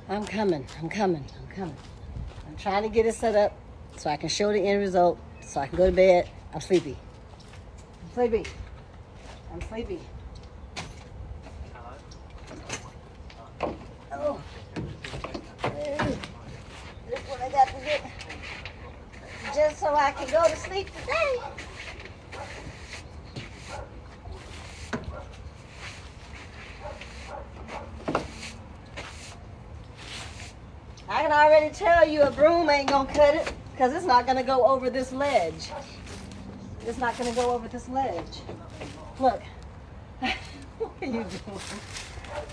I'm coming. I'm trying to get it set up so I can show the end result so I can go to bed. I'm sleepy. Oh, this is what I got to get just so I can go to sleep today. I can already tell you a broom ain't gonna cut it because it's not gonna go over this ledge. Look, what are you doing?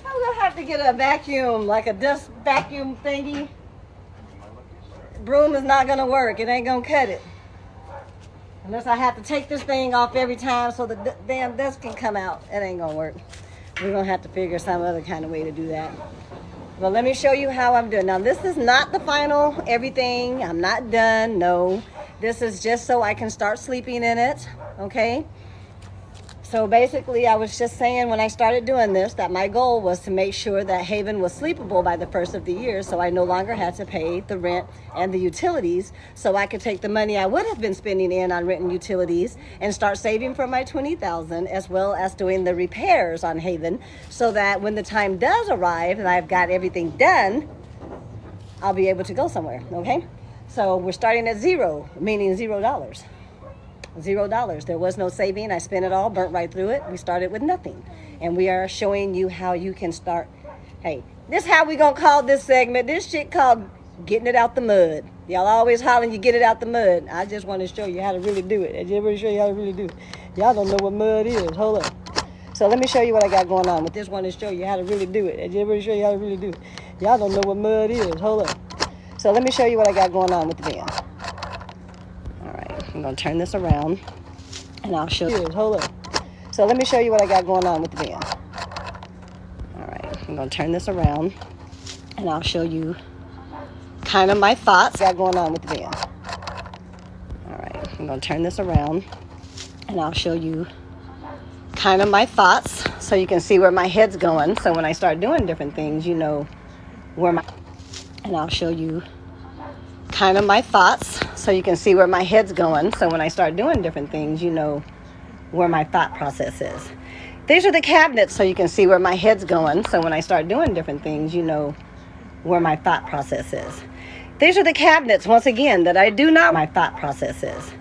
I'm gonna have to get a vacuum, like a dust vacuum thingy. Broom is not gonna work. It ain't gonna cut it. Unless I have to take this thing off every time so the damn dust can come out. It ain't gonna work. We're gonna have to figure some other kind of way to do that. Well, let me show you how I'm doing. Now, this is not the final everything. I'm not done, no. This is just so I can start sleeping in it, okay? So basically, I was just saying when I started doing this that my goal was to make sure that Haven was sleepable by the first of the year so I no longer had to pay the rent and the utilities, so I could take the money I would have been spending on rent and utilities and start saving for my $20,000, as well as doing the repairs on Haven, so that when the time does arrive and I've got everything done, I'll be able to go somewhere, okay? So we're starting at zero, meaning $0. $0. There was no saving. I spent it all, burnt right through it. We started with nothing. And we are showing you how you can start. Hey, this is how we gonna call this segment. This shit called getting it out the mud. Y'all always hollering you get it out the mud. I just want to show you how to really do it. I just want to show you how to really do it. Y'all don't know what mud is. Hold up. So let me show you what I got going on with this one to show you how to really do it. I just want to show you how to really do it. Y'all don't know what mud is. Hold up. So let me show you what I got going on with the van. I'm going to turn this around and I'll show you. Hold up. So let me show you what I got going on with the van. All right. I'm going to turn this around and I'll show you kind of my thoughts got going on with the van. All right. I'm going to turn this around and I'll show you kind of my thoughts so you can see where my head's going. So when I start doing different things, you know where my... And I'll show you kind of my thoughts so you can see where my head's going. So when I start doing different things, you know where my thought process is. These are the cabinets so you can see where my head's going. So when I start doing different things, you know where my thought process is. These are the cabinets, once again, that I do not my thought process is.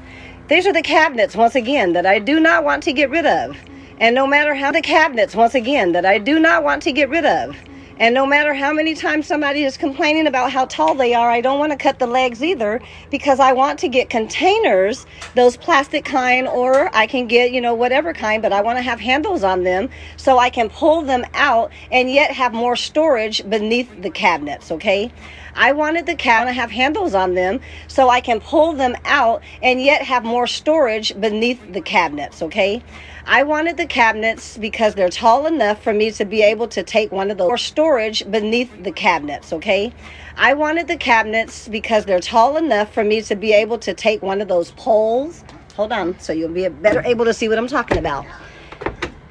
These are the cabinets, once again, that I do not want to get rid of. And no matter how the cabinets, once again, that I do not want to get rid of. And no matter how many times somebody is complaining about how tall they are, I don't want to cut the legs either, because I want to get containers, those plastic kind, or I can get, whatever kind, but I want to have handles on them so I can pull them out and yet have more storage beneath the cabinets, okay? I wanted the cabinet to have handles on them so I can pull them out and yet have more storage beneath the cabinets, okay? I wanted the cabinets because they're tall enough for me to be able to take one of those, or storage beneath the cabinets, okay? I wanted the cabinets because they're tall enough for me to be able to take one of those poles. Hold on, so you'll be better able to see what I'm talking about.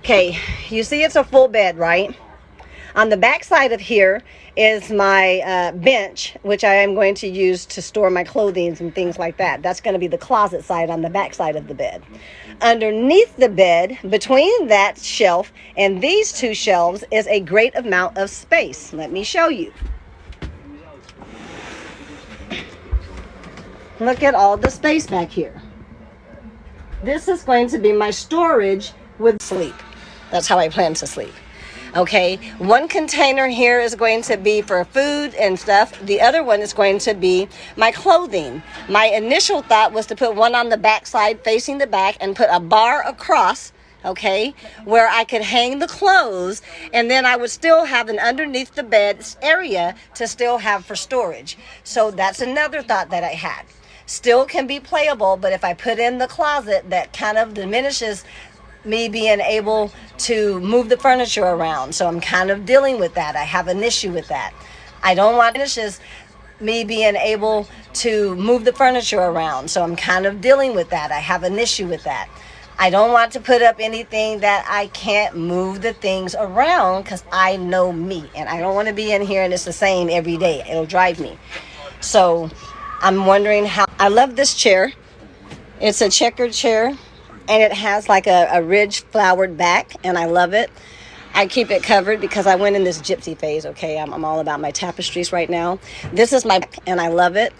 Okay, you see it's a full bed, right? On the back side of here is my bench, which I am going to use to store my clothing and things like that. That's going to be the closet side on the back side of the bed. Underneath the bed, between that shelf and these two shelves, is a great amount of space. Let me show you. Look at all the space back here. This is going to be my storage with sleep. That's how I plan to sleep. Okay, one container here is going to be for food and stuff. The other one is going to be my clothing. My initial thought was to put one on the back side facing the back and put a bar across, okay, where I could hang the clothes, and then I would still have an underneath the bed area to still have for storage. So that's another thought that I had. Still can be playable, but if I put in the closet, that kind of diminishes me being able to move the furniture around. So I'm kind of dealing with that. I have an issue with that. I don't want finishes me being able to move the furniture around. So I'm kind of dealing with that. I have an issue with that. I don't want to put up anything that I can't move the things around, because I know me, and I don't want to be in here and it's the same every day. It'll drive me. So I'm wondering how. I love this chair. It's a checkered chair, and it has like a ridge flowered back, and I love it. I keep it covered because I went in this gypsy phase, okay? I'm all about my tapestries right now. This is my, and I love it.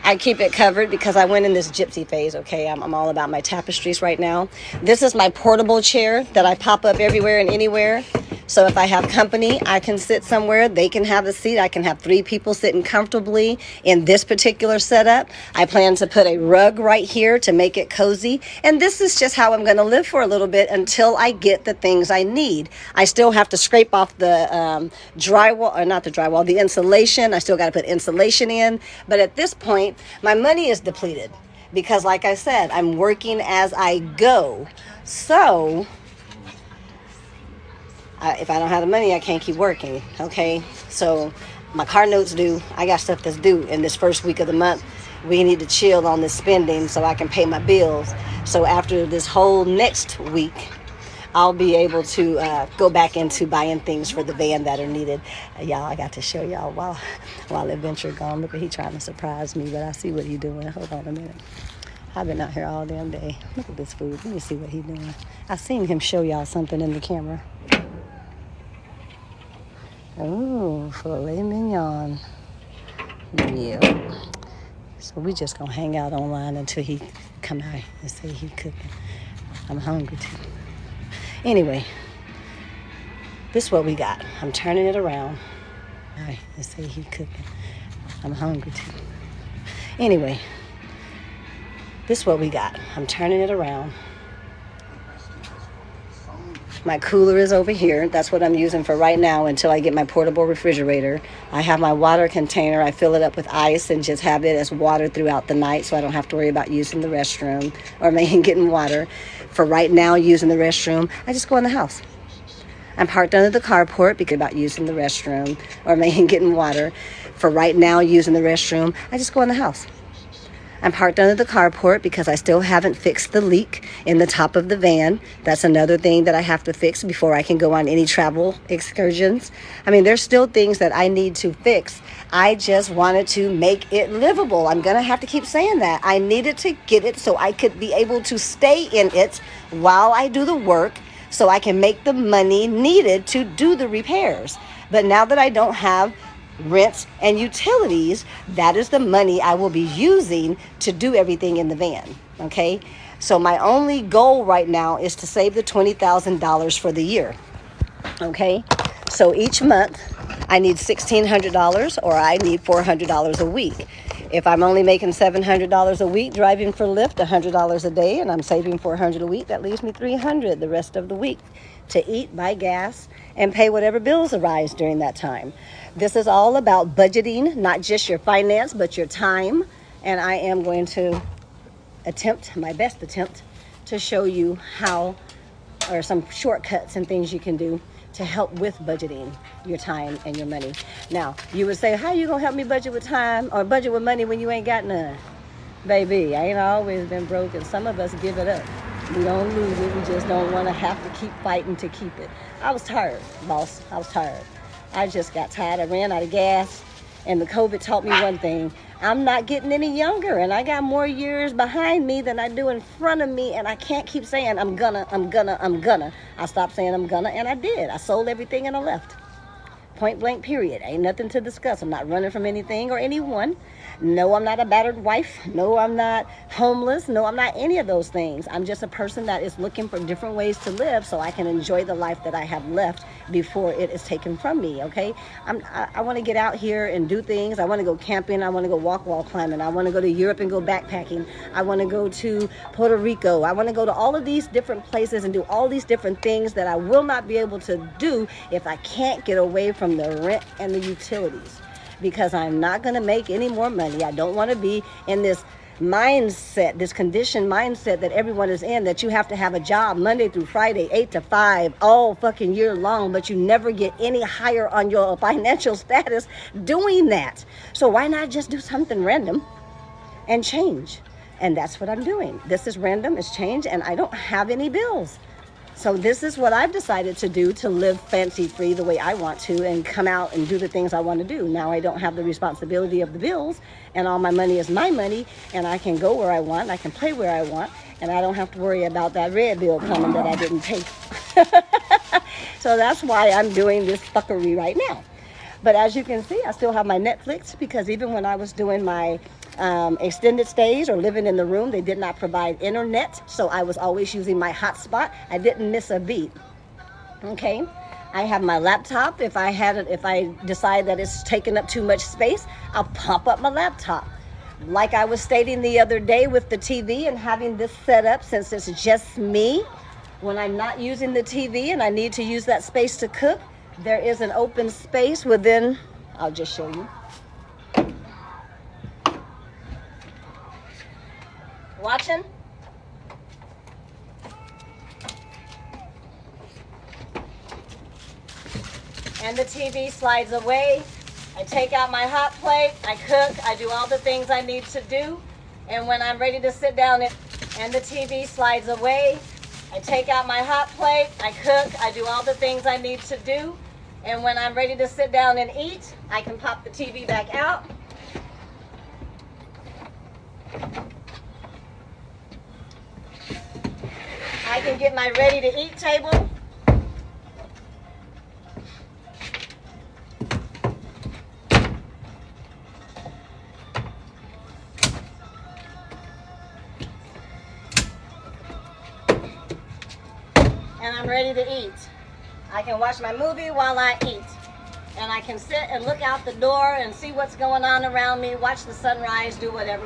I keep it covered because I went in this gypsy phase, okay? I'm all about my tapestries right now. This is my portable chair that I pop up everywhere and anywhere. So if I have company, I can sit somewhere. They can have a seat. I can have 3 people sitting comfortably in this particular setup. I plan to put a rug right here to make it cozy. And this is just how I'm going to live for a little bit until I get the things I need. I still have to scrape off the drywall, or not the drywall, the insulation. I still got to put insulation in. But at this point, my money is depleted because, like I said, I'm working as I go. So if I don't have the money, I can't keep working, okay? So my car note's due. I got stuff that's due in this first week of the month. We need to chill on this spending so I can pay my bills. So after this whole next week, I'll be able to go back into buying things for the van that are needed. Y'all, I got to show y'all while Adventure gone. Look at he trying to surprise me, but I see what he doing. Hold on a minute. I've been out here all damn day. Look at this food. Let me see what he doing. I seen him show y'all something in the camera. Oh, filet mignon. Yeah. So we just gonna hang out online until he come out and say he cooking. I'm hungry too. Anyway, this is what we got. I'm turning it around. And say he cooking. I'm hungry too. Anyway, this is what we got. I'm turning it around. My cooler is over here. That's what I'm using for right now until I get my portable refrigerator. I have my water container. I fill it up with ice and just have it as water throughout the night so I don't have to worry about using the restroom or maybe getting water. For right now, using the restroom, I just go in the house. I'm parked under the carport because about using the restroom or maybe getting water. For right now, using the restroom, I just go in the house. I'm parked under the carport because I still haven't fixed the leak in the top of the van. That's another thing that I have to fix before I can go on any travel excursions. I mean, there's still things that I need to fix. I just wanted to make it livable. I'm going to have to keep saying that. I needed to get it so I could be able to stay in it while I do the work so I can make the money needed to do the repairs. But now that I don't have rent and utilities, that is the money I will be using to do everything in the van. Okay, so my only goal right now is to save the $20,000 for the year. Okay, so each month I need $1,600 or I need $400 a week. If I'm only making $700 a week driving for Lyft, $100 a day, and I'm saving $400 a week, that leaves me $300 the rest of the week to eat, buy gas, and pay whatever bills arise during that time. This is all about budgeting, not just your finance, but your time. And I am going to attempt, my best attempt, to show you how, or some shortcuts and things you can do to help with budgeting your time and your money. Now, you would say, how you gonna help me budget with time or budget with money when you ain't got none? Baby, I ain't always been broke, and some of us give it up. We don't lose it, we just don't wanna have to keep fighting to keep it. I was tired, boss, I was tired. I just got tired. I ran out of gas, and the COVID taught me one thing. I'm not getting any younger, and I got more years behind me than I do in front of me, and I can't keep saying I'm gonna. I stopped saying I'm gonna, and I did. I sold everything and I left. Point blank, period. Ain't nothing to discuss. I'm not running from anything or anyone. No, I'm not a battered wife. No, I'm not homeless. No, I'm not any of those things. I'm just a person that is looking for different ways to live so I can enjoy the life that I have left before it is taken from me, okay? I want to get out here and do things. I want to go camping. I want to go wall climbing. I want to go to Europe and go backpacking. I want to go to Puerto Rico. I want to go to all of these different places and do all these different things that I will not be able to do if I can't get away from the rent and the utilities. Because I'm not going to make any more money. I don't want to be in this mindset, this conditioned mindset that everyone is in, that you have to have a job Monday through Friday, 8 to 5, all fucking year long, but you never get any higher on your financial status doing that. So why not just do something random and change? And that's what I'm doing. This is random, it's changed, and I don't have any bills. So this is what I've decided to do to live fancy free the way I want to and come out and do the things I want to do. Now I don't have the responsibility of the bills, and all my money is my money, and I can go where I want, I can play where I want, and I don't have to worry about that red bill coming that I didn't pay. So that's why I'm doing this fuckery right now. But as you can see, I still have my Netflix, because even when I was doing my extended stays or living in the room, they did not provide internet, so I was always using my hotspot. I didn't miss a beat. Okay, I have my laptop. If I decide that it's taking up too much space, I'll pump up my laptop. Like I was stating the other day with the TV and having this set up, since it's just me, when I'm not using the TV and I need to use that space to cook, there is an open space within, I'll just show you. Watching? And the TV slides away. I take out my hot plate, I cook, I do all the things I need to do. And when I'm ready to sit down, and the TV slides away, I take out my hot plate, I cook, I do all the things I need to do. And when I'm ready to sit down and eat, I can pop the TV back out. I can get my ready to eat table. And I'm ready to eat. I can watch my movie while I eat. And I can sit and look out the door and see what's going on around me, watch the sunrise, do whatever.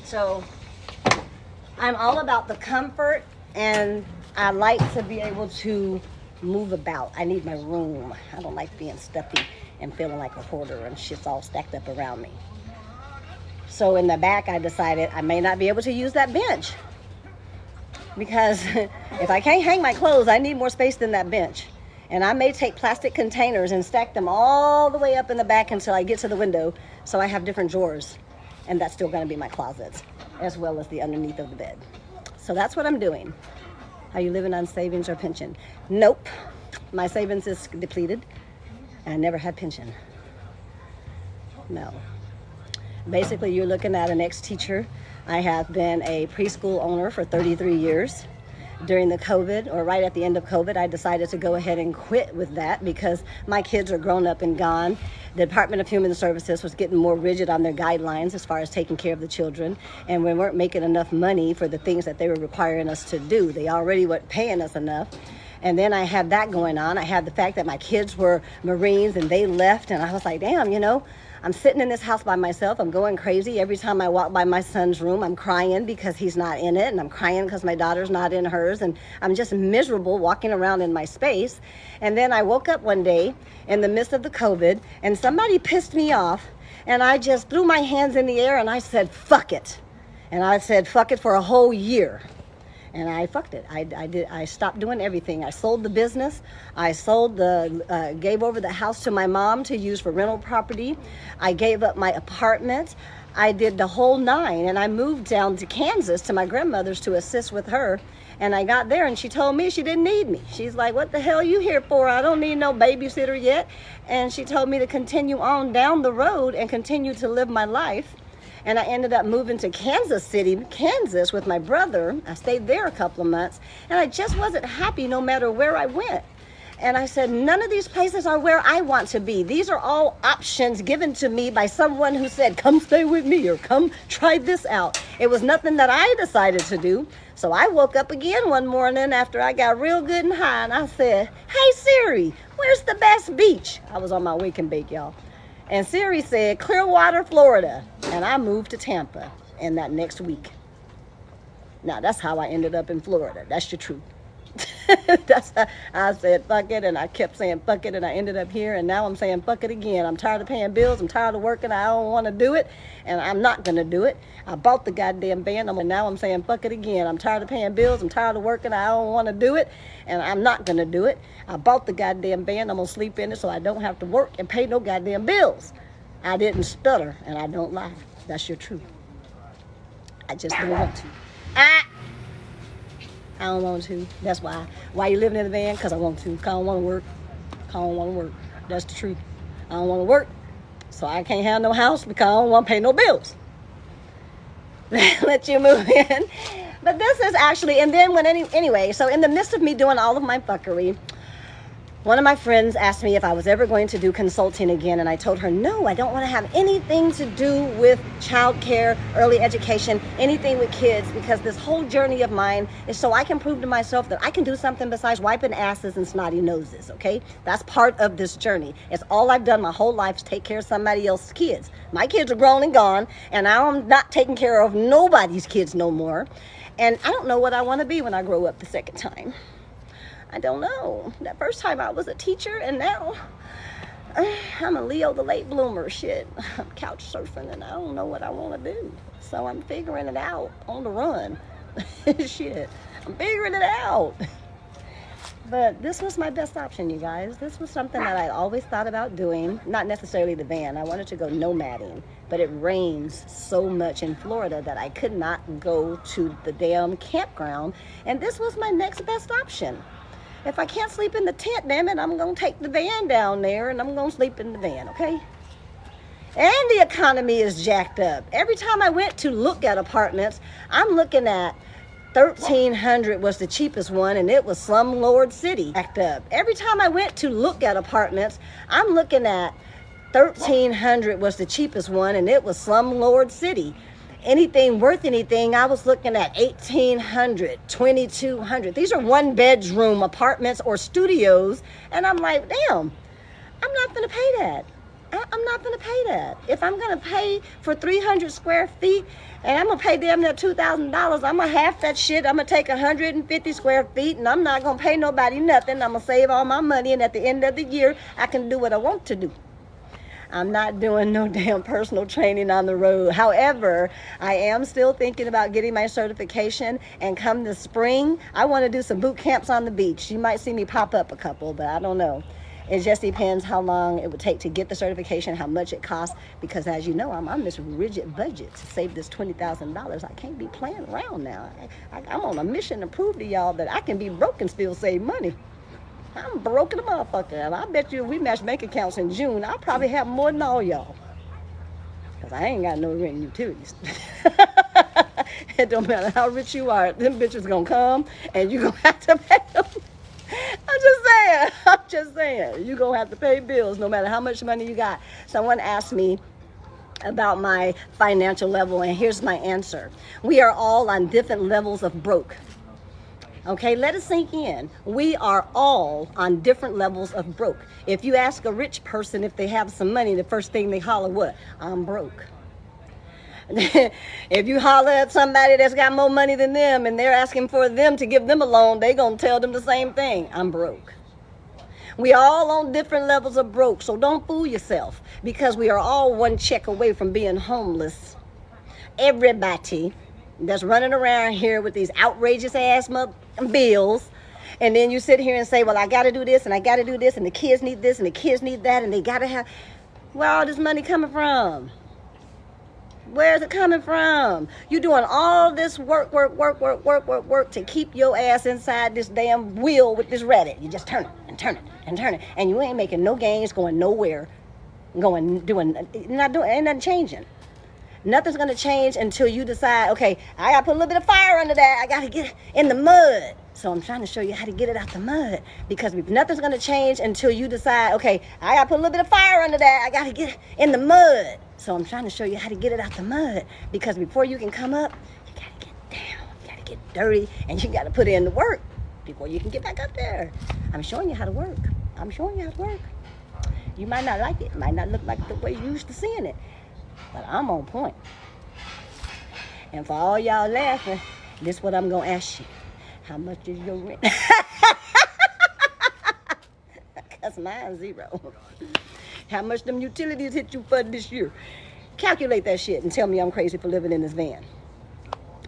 So I'm all about the comfort, and I like to be able to move about. I need my room. I don't like being stuffy and feeling like a hoarder and shit's all stacked up around me. So in the back, I decided I may not be able to use that bench, because if I can't hang my clothes, I need more space than that bench. And I may take plastic containers and stack them all the way up in the back until I get to the window, so I have different drawers. And that's still going to be my closets, as well as the underneath of the bed. So that's what I'm doing. Are you living on savings or pension? Nope. My savings is depleted. And I never had pension. No. Basically, you're looking at an ex-teacher. I have been a preschool owner for 33 years. During the COVID, or right at the end of COVID, I decided to go ahead and quit with that because my kids are grown up and gone. The Department of Human Services was getting more rigid on their guidelines as far as taking care of the children, and we weren't making enough money for the things that they were requiring us to do. They already weren't paying us enough. And then I had that going on. I had the fact that my kids were Marines and they left, and I was like, damn, you know, I'm sitting in this house by myself. I'm going crazy. Every time I walk by my son's room, I'm crying because he's not in it, and I'm crying because my daughter's not in hers, and I'm just miserable walking around in my space. And then I woke up one day in the midst of the COVID, and somebody pissed me off, and I just threw my hands in the air and I said, fuck it. And I said, fuck it for a whole year. And I fucked it. I stopped doing everything. I sold the business. I gave over the house to my mom to use for rental property. I gave up my apartment. I did the whole nine, and I moved down to Kansas to my grandmother's to assist with her. And I got there, and she told me she didn't need me. She's like, what the hell are you here for? I don't need no babysitter yet. And she told me to continue on down the road and continue to live my life. And I ended up moving to Kansas City, Kansas with my brother. I stayed there a couple of months, and I just wasn't happy no matter where I went. And I said, none of these places are where I want to be. These are all options given to me by someone who said, come stay with me or come try this out. It was nothing that I decided to do. So I woke up again one morning after I got real good and high, and I said, hey Siri, where's the best beach? I was on my wake and bake, y'all. And Siri said, Clearwater, Florida. And I moved to Tampa in that next week. Now, that's how I ended up in Florida. That's the truth. That's how I said fuck it, and I kept saying fuck it, and I ended up here, and now I'm saying fuck it again. I'm tired of paying bills. I'm tired of working. I don't want to do it, and I'm not going to do it. I bought the goddamn van, and now I'm saying fuck it again. I'm tired of paying bills. I'm tired of working. I don't want to do it, and I'm not going to do it. I bought the goddamn van. I'm going to sleep in it so I don't have to work and pay no goddamn bills. I didn't stutter, and I don't lie. That's your truth. I just don't want to. I don't want to. That's why. Why you living in the van? Because I want to. Because I don't want to work. I don't want to work. That's the truth. I don't want to work. So I can't have no house because I don't want to pay no bills. Let you move in. But this is actually, and then anyway, so in the midst of me doing all of my fuckery, one of my friends asked me if I was ever going to do consulting again, and I told her, no, I don't want to have anything to do with childcare, early education, anything with kids, because this whole journey of mine is so I can prove to myself that I can do something besides wiping asses and snotty noses, okay? That's part of this journey. It's all I've done my whole life is take care of somebody else's kids. My kids are grown and gone, and I'm not taking care of nobody's kids no more, and I don't know what I want to be when I grow up the second time. I don't know. That first time I was a teacher, and now I'm a Leo the late bloomer. Shit, I'm couch surfing, and I don't know what I want to do. So I'm figuring it out on the run. Shit, I'm figuring it out. But this was my best option, you guys. This was something that I always thought about doing. Not necessarily the van. I wanted to go nomading, but it rains so much in Florida that I could not go to the damn campground, and this was my next best option. If I can't sleep in the tent, damn it, I'm going to take the van down there, and I'm going to sleep in the van, okay? And the economy is jacked up. Every time I went to look at apartments, I'm looking at $1,300 was the cheapest one, and it was slumlord city. Jacked up. Every time I went to look at apartments, I'm looking at $1,300 was the cheapest one, and it was slumlord city. Anything worth anything, I was looking at $1,800, $2,200. These are one-bedroom apartments or studios, and I'm like, damn, I'm not going to pay that. I'm not going to pay that. If I'm going to pay for 300 square feet, and I'm going to pay damn near $2,000, I'm going to half that shit. I'm going to take 150 square feet, and I'm not going to pay nobody nothing. I'm going to save all my money, and at the end of the year, I can do what I want to do. I'm not doing no damn personal training on the road. However, I am still thinking about getting my certification, and come this spring, I want to do some boot camps on the beach. You might see me pop up a couple, but I don't know. It just depends how long it would take to get the certification, how much it costs, because as you know, I'm on this rigid budget to save this $20,000. I can't be playing around now. I'm on a mission to prove to y'all that I can be broke and still save money. I'm broke in a motherfucker, and I bet you if we match bank accounts in June, I'll probably have more than all y'all. Because I ain't got no rent and utilities. It don't matter how rich you are, them bitches gonna come, and you gonna have to pay them. I'm just saying. You gonna have to pay bills no matter how much money you got. Someone asked me about my financial level, and here's my answer. We are all on different levels of broke. Okay, let it sink in. We are all on different levels of broke. If you ask a rich person if they have some money, the first thing they holler, what? I'm broke. If you holler at somebody that's got more money than them and they're asking for them to give them a loan, they gonna tell them the same thing. I'm broke. We all on different levels of broke, so don't fool yourself, because we are all one check away from being homeless. Everybody that's running around here with these outrageous ass bills, and then you sit here and say, well, I got to do this, and I got to do this, and the kids need this, and the kids need that, and they got to have... Where all this money coming from? Where's it coming from? You doing all this work to keep your ass inside this damn wheel with this rabbit. You just turn it and turn it and turn it, and you ain't making no gains, going nowhere, ain't nothing changing. Nothing's going to change until you decide, okay, I got to put a little bit of fire under that. I got to get it in the mud. So I'm trying to show you how to get it out the mud, because nothing's going to change until you decide, okay, I got to put a little bit of fire under that. I got to get it in the mud. So I'm trying to show you how to get it out the mud, because before you can come up, you got to get down. You got to get dirty, and you got to put in the work before you can get back up there. I'm showing you how to work. I'm showing you how to work. You might not like it. It might not look like the way you used to seeing it. But I'm on point. And for all y'all laughing, this is what I'm going to ask you. How much is your rent? mine 0. How much them utilities hit you for this year? Calculate that shit and tell me I'm crazy for living in this van.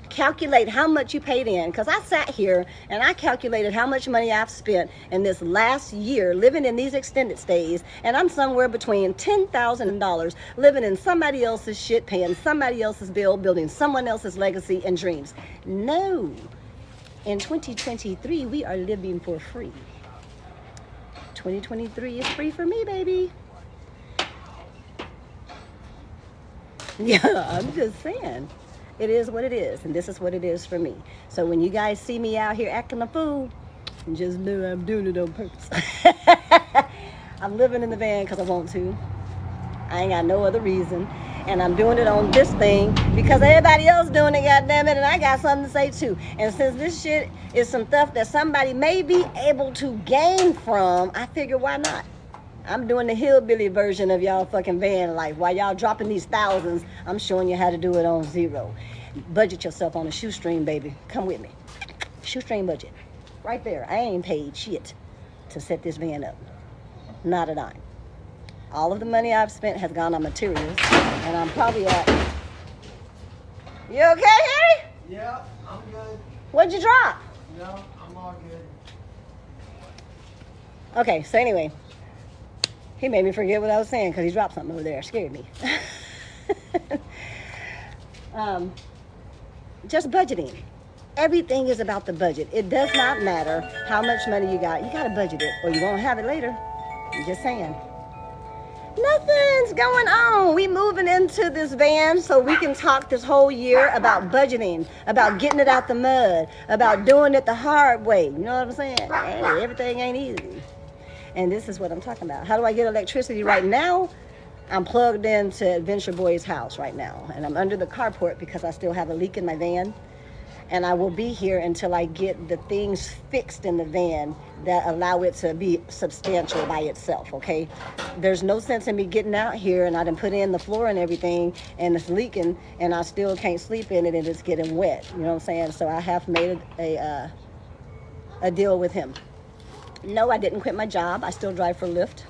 Calculate how much you paid in, because I sat here and I calculated how much money I've spent in this last year living in these extended stays, and I'm somewhere between $10,000 living in somebody else's shit, paying somebody else's bill, building someone else's legacy and dreams. No, in 2023 we are living for free. 2023 is free for me, baby. Yeah, I'm just saying. It is what it is, and this is what it is for me. So when you guys see me out here acting a fool, just know I'm doing it on purpose. I'm living in the van because I want to. I ain't got no other reason. And I'm doing it on this thing because everybody else doing it, goddammit, and I got something to say too. And since this shit is some stuff that somebody may be able to gain from, I figure why not? I'm doing the hillbilly version of y'all fucking van life. While y'all dropping these thousands, I'm showing you how to do it on 0. Budget yourself on a shoestring, baby. Come with me. Shoestring budget. Right there. I ain't paid shit to set this van up. Not a dime. All of the money I've spent has gone on materials, and I'm probably at... You okay, Harry? Yeah, I'm good. What'd you drop? No, I'm all good. Okay, so anyway... He made me forget what I was saying because he dropped something over there. It scared me. Just budgeting. Everything is about the budget. It does not matter how much money you got. You got to budget it or you won't have it later. I'm just saying. Nothing's going on. We moving into this van so we can talk this whole year about budgeting, about getting it out the mud, about doing it the hard way. You know what I'm saying? Hey, everything ain't easy. And this is what I'm talking about. How do I get electricity right now? I'm plugged into Adventure Boy's house right now. And I'm under the carport because I still have a leak in my van. And I will be here until I get the things fixed in the van that allow it to be substantial by itself, okay? There's no sense in me getting out here and I done put in the floor and everything and it's leaking and I still can't sleep in it and it's getting wet. You know what I'm saying? So I have made a deal with him. No, I didn't quit my job. I still drive for Lyft.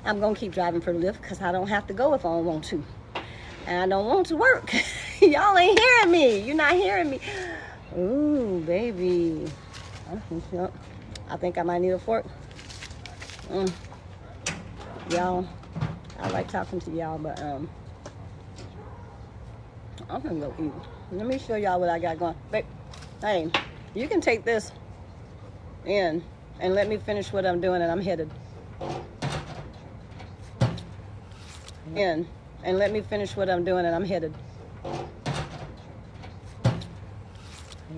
I'm going to keep driving for Lyft because I don't have to go if I don't want to. And I don't want to work. Y'all ain't hearing me. You're not hearing me. Ooh, baby. I think I might need a fork. Y'all, I like talking to y'all, but I'm going to go eat. Let me show y'all what I got going. Babe, hey, you can take this in. And let me finish what I'm doing, and I'm headed. In. And let me finish what I'm doing, and I'm headed. Hold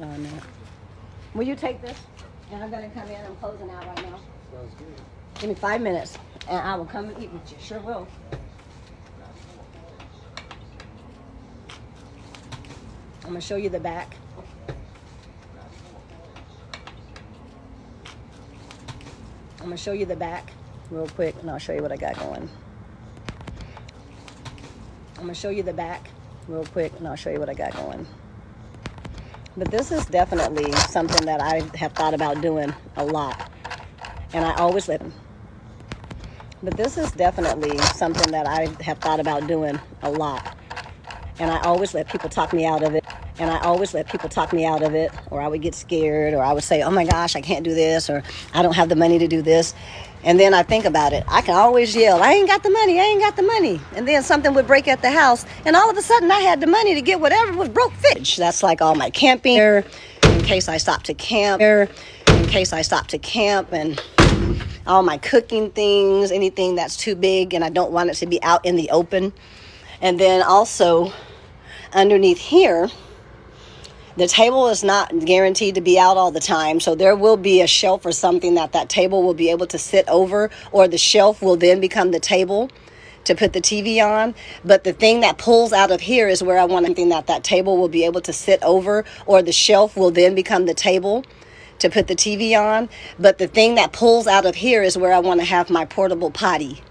on now. Will you take this? And I'm going to come in. I'm closing out right now. Sounds good. Give me 5 minutes, and I will come and eat with you. Sure will. I'm going to show you the back. I'm going to show you the back real quick, and I'll show you what I got going. I'm going to show you the back real quick, and I'll show you what I got going. But this is definitely something that I have thought about doing a lot, and I always let them. But this is definitely something that I have thought about doing a lot, and I always let people talk me out of it. And I always let people talk me out of it, or I would get scared, or I would say, oh my gosh, I can't do this, or I don't have the money to do this. And then I think about it. I can always yell, I ain't got the money, I ain't got the money. And then something would break at the house, and all of a sudden I had the money to get whatever was broke fixed. That's like all my camping gear, in case I stop to camp, and all my cooking things, anything that's too big and I don't want it to be out in the open. And then also underneath here, the table is not guaranteed to be out all the time, so there will be a shelf or something that table will be able to sit over, or the shelf will then become the table to put the TV on. But the thing that pulls out of here is where I want something that table will be able to sit over, or the shelf will then become the table to put the TV on. But the thing that pulls out of here is where I want to have my portable potty.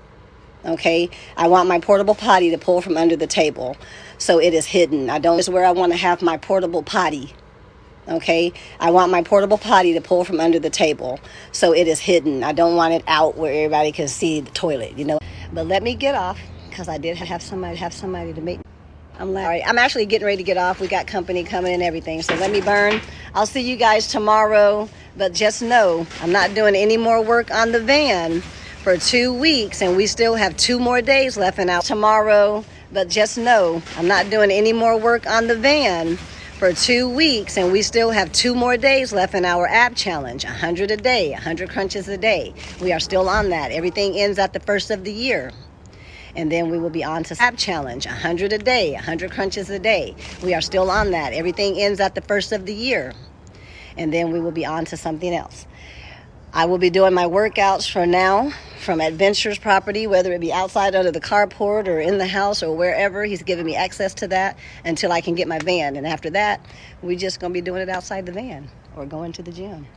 Okay, I want my portable potty to pull from under the table, so it is hidden. Is where I want to have my portable potty. Okay, I want my portable potty to pull from under the table, so it is hidden. I don't want it out where everybody can see the toilet, you know. But let me get off, because I did have somebody to make. I'm actually getting ready to get off. We got company coming and everything, so let me burn. I'll see you guys tomorrow, but just know I'm not doing any more work on the van for 2 weeks, and we still have 2 more days left in our tomorrow. But just know I'm not doing any more work on the van for 2 weeks, and we still have 2 more days left in our app challenge. 100 a day, 100 crunches a day. We are still on that. Everything ends at the first of the year, and then we will be on to app challenge. 100 a day, 100 crunches a day. We are still on that. Everything ends at the first of the year, and then we will be on to something else. I will be doing my workouts for now from Adventure's property, whether it be outside under the carport or in the house or wherever. He's giving me access to that until I can get my van. And after that, we're just going to be doing it outside the van or going to the gym.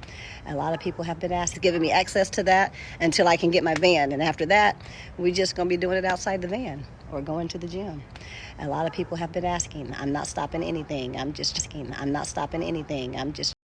A lot of people have been asking, giving me access to that until I can get my van. And after that, we're just going to be doing it outside the van or going to the gym. A lot of people have been asking. I'm not stopping anything. I'm not stopping anything. I'm just